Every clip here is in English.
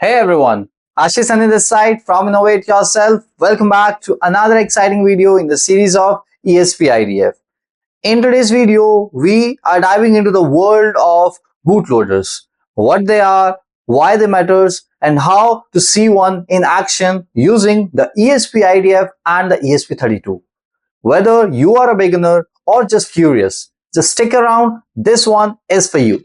Hey everyone, Ashish Sani this side from Innovate Yourself. Welcome back to another exciting video in the series of ESP IDF. In today's video, we are diving into the world of bootloaders, what they are, why they matters, and how to see one in action using the ESP IDF and the ESP32. Whether you are a beginner or just curious, just stick around. This one is for you.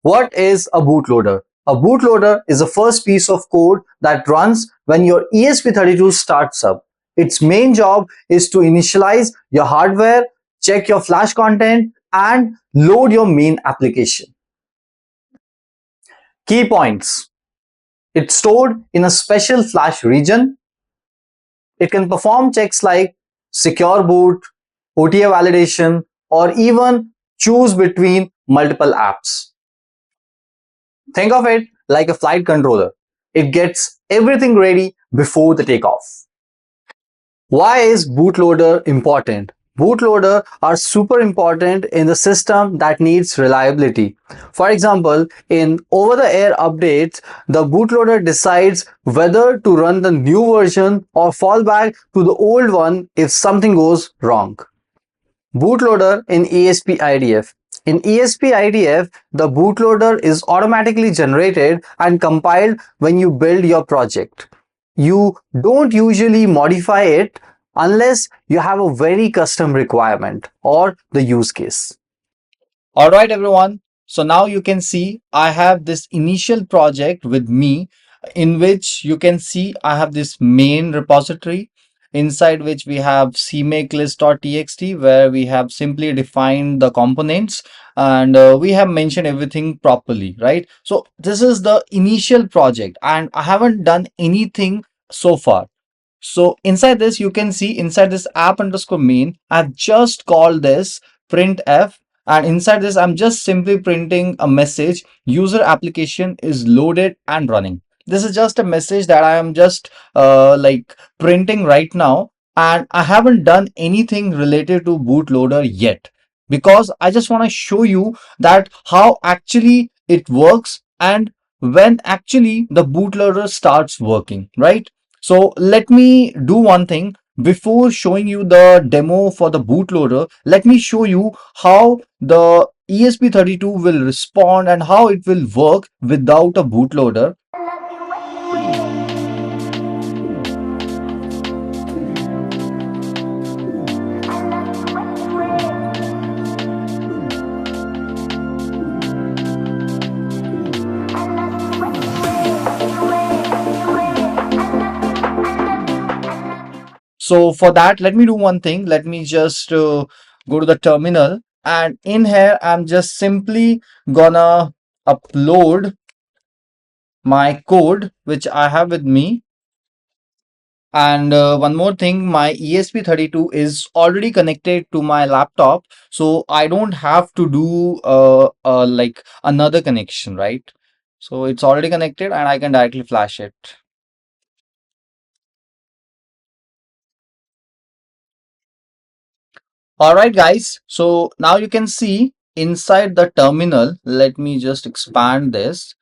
What is a bootloader? A bootloader is the first piece of code that runs when your ESP32 starts up. Its main job is to initialize your hardware, check your flash content, and load your main application. Key points. It's stored in a special flash region. It can perform checks like secure boot, OTA validation, or even choose between multiple apps. Think of it like a flight controller. It gets everything ready before the takeoff. Why is bootloader important? Bootloader are super important in the system that needs reliability. For example, in over-the-air updates, the bootloader decides whether to run the new version or fall back to the old one if something goes wrong. Bootloader in ESP IDF. In ESP IDF, the bootloader is automatically generated and compiled when you build your project. You don't usually modify it unless you have a very custom requirement or the use case. Alright everyone, so now you can see I have this initial project with me in which you can see I have this main repository inside which we have cmakelist.txt where we have simply defined the components and we have mentioned everything properly, right? So this is the initial project and I haven't done anything so far. So inside this, you can see inside this app underscore main, I've just called this printf, and inside this, I'm just simply printing a message. User application is loaded and running. This is just a message that I am just like printing right now, and I haven't done anything related to bootloader yet because I just want to show you that how actually it works and when actually the bootloader starts working, right? So let me do one thing. Before showing you the demo for the bootloader, let me show you how the ESP32 will respond and how it will work without a bootloader. So for that, let me do one thing. Let me just go to the terminal, and in here, I'm just simply gonna upload my code which I have with me. And one more thing, my ESP32 is already connected to my laptop, so I don't have to do like another connection, right? So it's already connected and I can directly flash it. All right, guys. So now you can see inside the terminal. Let me just expand this.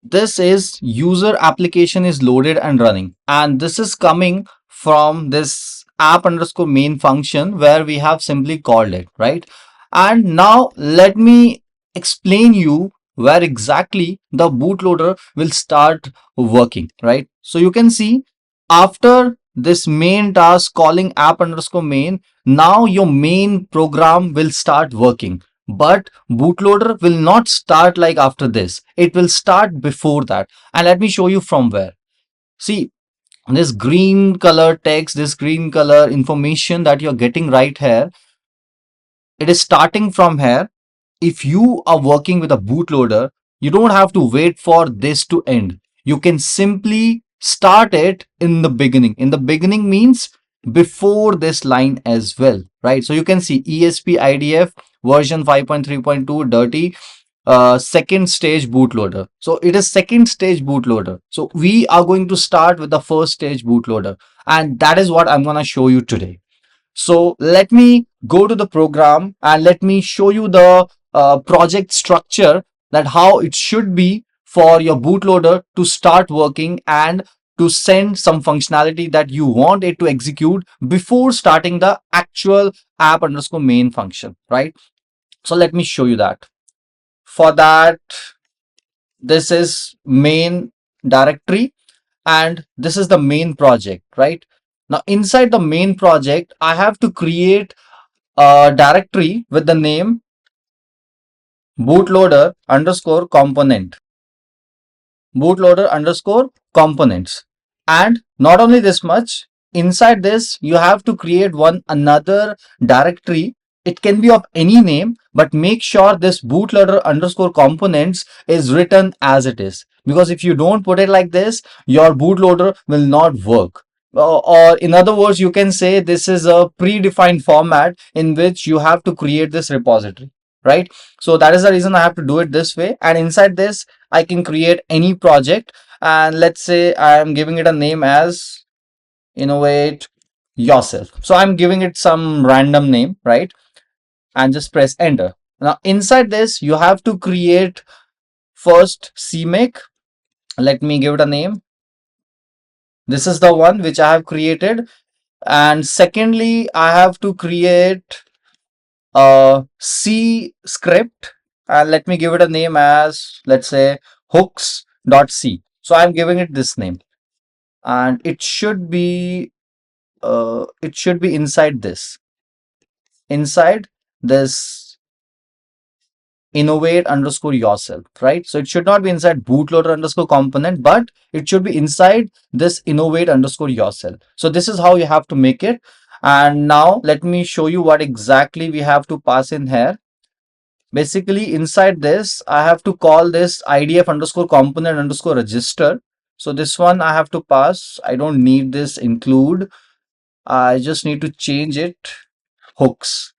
This is user application is loaded and running, and this is coming from this app underscore main function where we have simply called it, right? And now let me explain you where exactly the bootloader will start working, right? So you can see after this main task calling app underscore main, now your main program will start working. But bootloader will not start like after this. It will start before that. And let me show you from where. See, this green color text, this green color information that you're getting right here, it is starting from here. If you are working with a bootloader, you don't have to wait for this to end. You can simply start it in the beginning. In the beginning means before this line as well, right? So you can see ESP IDF version 5.3.2 dirty second stage bootloader. So it is second stage bootloader. So we are going to start with the first stage bootloader, and that is what I'm going to show you today. So let me go to the program and let me show you the project structure, that how it should be for your bootloader to start working and to send some functionality that you want it to execute before starting the actual app underscore main function, right? So let me show you that. For that, this is main directory and this is the main project, right? Now inside the main project, I have to create a directory with the name bootloader underscore component, bootloader underscore components. And not only this much, inside this, you have to create one another directory. It can be of any name, but make sure this bootloader underscore components is written as it is. Because if you don't put it like this, your bootloader will not work. Or in other words, you can say this is a predefined format in which you have to create this repository, right? So that is the reason I have to do it this way. And inside this, I can create any project, and let's say I am giving it a name as innovate yourself. So I'm giving it some random name, right? And just press enter. Now inside this, you have to create first CMake. Let me give it a name. This is the one which I have created. And secondly, I have to create a C script, and let me give it a name as, let's say, hooks.c. So I'm giving it this name, and it should be inside this innovate underscore yourself, right? So it should not be inside bootloader underscore component, but it should be inside this innovate underscore yourself. So this is how you have to make it. And now let me show you what exactly we have to pass in here. Basically inside this, I have to call this idf underscore component underscore register. So this one I have to pass. I don't need this include. I just need to change it hooks.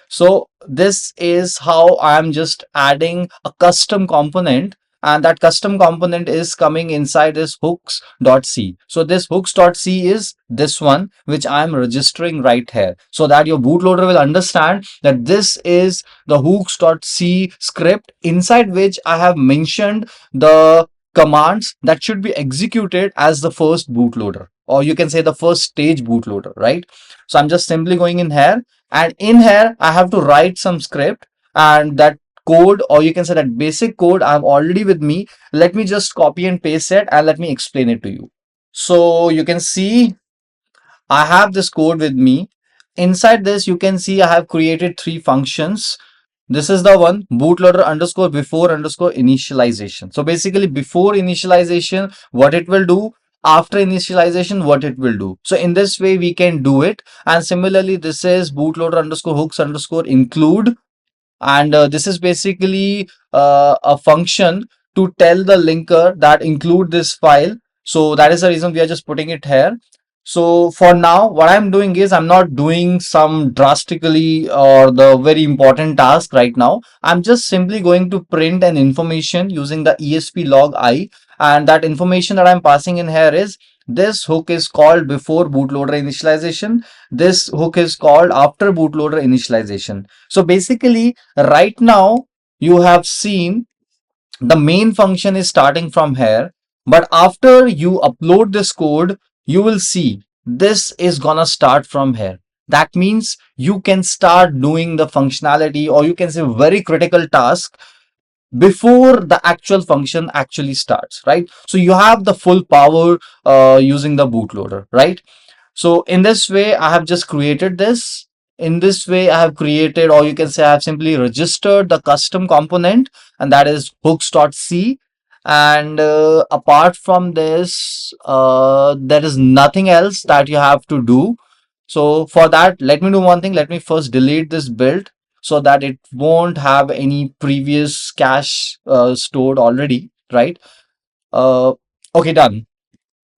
So this is how I'm just adding a custom component, and that custom component is coming inside this hooks.c. So this hooks.c is this one which I'm registering right here, so that your bootloader will understand that this is the hooks.c script inside which I have mentioned the commands that should be executed as the first bootloader, or you can say the first stage bootloader, right? So I'm just simply going in here, and in here I have to write some script, and that code, or you can say that basic code, I have already with me. Let me just copy and paste it and let me explain it to you. So you can see I have this code with me. Inside this, you can see I have created three functions. This is the one bootloader underscore before underscore initialization. So basically before initialization, what it will do, after initialization, what it will do. So in this way we can do it. And similarly, this is bootloader underscore hooks underscore include. And this is basically a function to tell the linker that include this file. So that is the reason we are just putting it here. So for now, what I'm doing is I'm not doing some drastically or the very important task right now. I'm just simply going to print an information using the ESP log I, and that information that I'm passing in here is this hook is called before bootloader initialization. This hook is called after bootloader initialization. So basically right now you have seen the main function is starting from here, but after you upload this code, you will see this is gonna start from here. That means you can start doing the functionality, or you can say very critical task before the actual function actually starts, right? So you have the full power using the bootloader, right? So in this way, I have just created this. In this way, I have created, or you can say I have simply registered the custom component, and that is hooks.c. And apart from this, there is nothing else that you have to do. So for that, let me do one thing. Let me first delete this build so that it won't have any previous cache stored already, right? Uh, okay, done.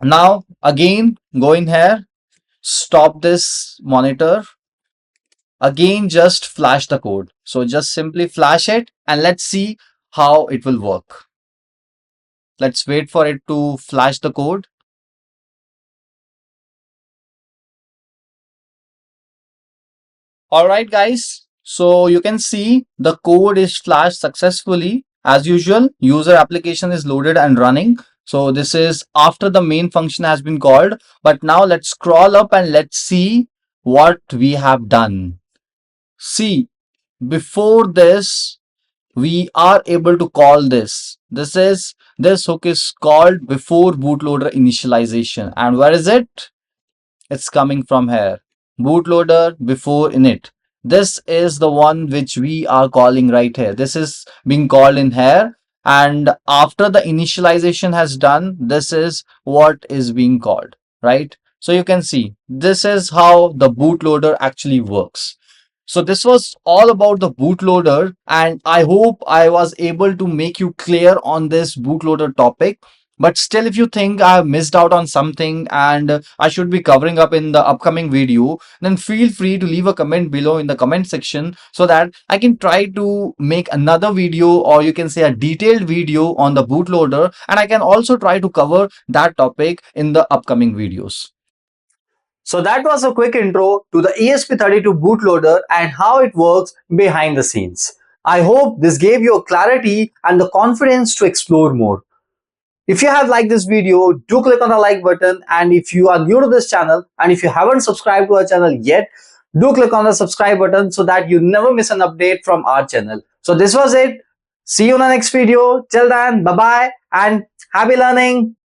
Now again, go in here, stop this monitor, again just flash the code. So just simply flash it and let's see how it will work. Let's wait for it to flash the code. All right, guys. So you can see the code is flashed successfully, As usual, user application is loaded and running. So this is after the main function has been called. But now let's scroll up and let's see what we have done. See, before this, we are able to call this. This hook is called before bootloader initialization. And where is it? It's coming from here. Bootloader before init. This is the one which we are calling right here. This is being called in here. And after the initialization has done, this is what is being called, right? So you can see this is how the bootloader actually works. So this was all about the bootloader, and I hope I was able to make you clear on this bootloader topic. But still, if you think I have missed out on something and I should be covering up in the upcoming video, then feel free to leave a comment below in the comment section so that I can try to make another video, or you can say a detailed video on the bootloader, and I can also try to cover that topic in the upcoming videos. So that was a quick intro to the ESP32 bootloader and how it works behind the scenes. I hope this gave you a clarity and the confidence to explore more. If you have liked this video, do click on the like button, and if you are new to this channel and if you haven't subscribed to our channel yet, do click on the subscribe button so that you never miss an update from our channel. So this was it. See you in the next video. Till then, bye bye and happy learning.